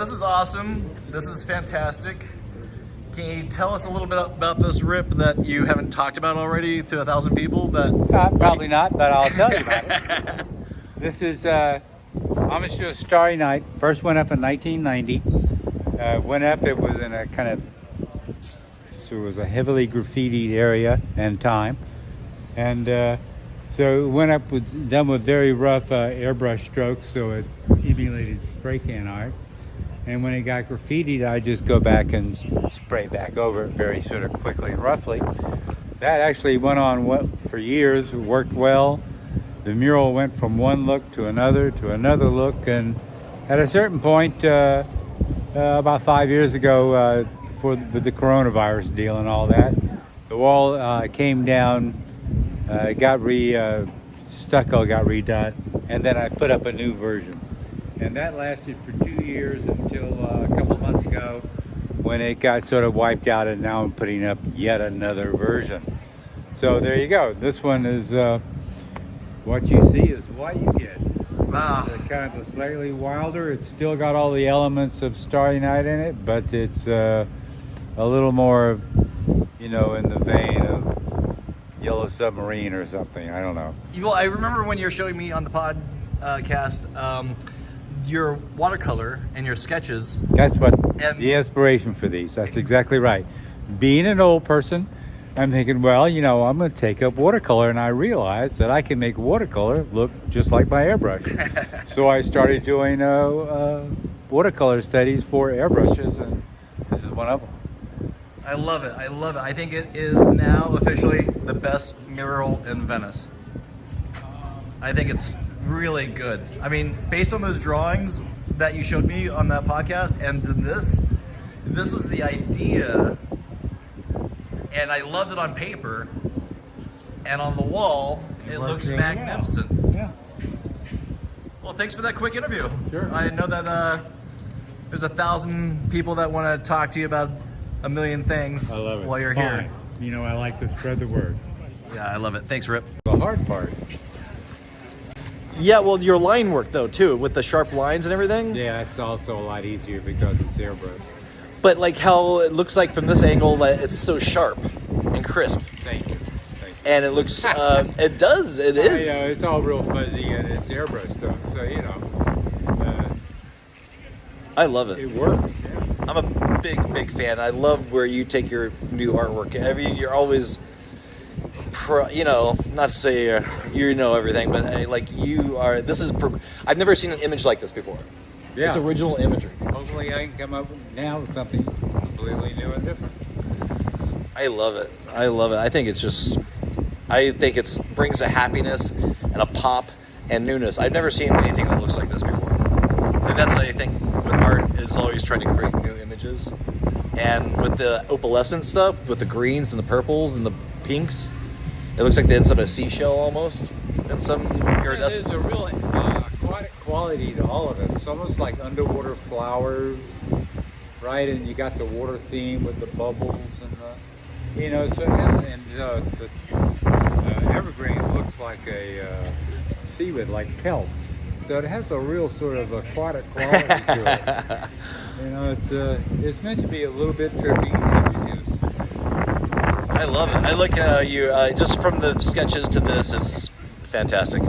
this is awesome. This is fantastic. Can you tell us a little bit about this rip that you haven't talked about already to 1,000 people? Probably not, but I'll tell you about it. This is I'm going to show Starry Night. First went up in 1990. Went up, it was in a kind of, so it was a heavily graffitied area and time. And so it went up, done with very rough airbrush strokes, so it emulated spray can art. And when it got graffitied, I just go back and spray back over it very sort of quickly and roughly. That actually went on for years, worked well. The mural went from one look to another look, and at a certain point, about 5 years ago, with the coronavirus deal and all that, the wall came down, stucco got redone, and then I put up a new version. And that lasted for 2 years until a couple of months ago when it got sort of wiped out, and now I'm putting up yet another version. So there you go. This one is, what you see is what you get. Wow. It's kind of slightly wilder. It's still got all the elements of Starry Night in it, but it's a little more, in the vein of Yellow Submarine or something. I don't know. Well, I remember when you're showing me on the podcast, your watercolor and your sketches. That's the inspiration for these. That's exactly right. Being an old person, I'm thinking, well, I'm going to take up watercolor, and I realized that I can make watercolor look just like my airbrush. So I started doing watercolor studies for airbrushes, and this is one of them. I love it. I love it. I think it is now officially the best mural in Venice. I think it's really good. I mean, based on those drawings that you showed me on that podcast, and then this was the idea, and I loved it on paper, and on the wall, it looks magnificent. Yeah. Well, thanks for that quick interview. Sure. I know that there's 1,000 people that want to talk to you about a million things I love it. while you're Fine. here. I like to spread the word. Yeah, I love it. Thanks, Rip. The hard part. Yeah, well, your line work, though, too, with the sharp lines and everything. Yeah, it's also a lot easier because it's airbrush. But, like, how it looks like from this angle that it's so sharp and crisp. Thank you. And it looks, it does, it is. Yeah, it's all real fuzzy, and it's airbrush stuff, so, I love it. it works. Yeah. I'm a big fan. I love where you take your new artwork. You're always, not to say you know everything, but I've never seen an image like this before. Yeah. It's original imagery. Hopefully I can come up now with something completely new and different. I love it. I think it brings a happiness and a pop and newness. I've never seen anything that looks like this before. And that's, I think, with art, is always trying to create new images. And with the opalescent stuff, with the greens and the purples and the pinks, it looks like they had some of a seashell almost. And some iridescent. There's a real aquatic quality to all of it. It's almost like underwater flowers, right? And you got the water theme with the bubbles and so it has, and the evergreen looks like a seaweed, like kelp. So it has a real sort of aquatic quality to it. It's meant to be a little bit trippy. I love it. I like you just from the sketches to this, it's fantastic.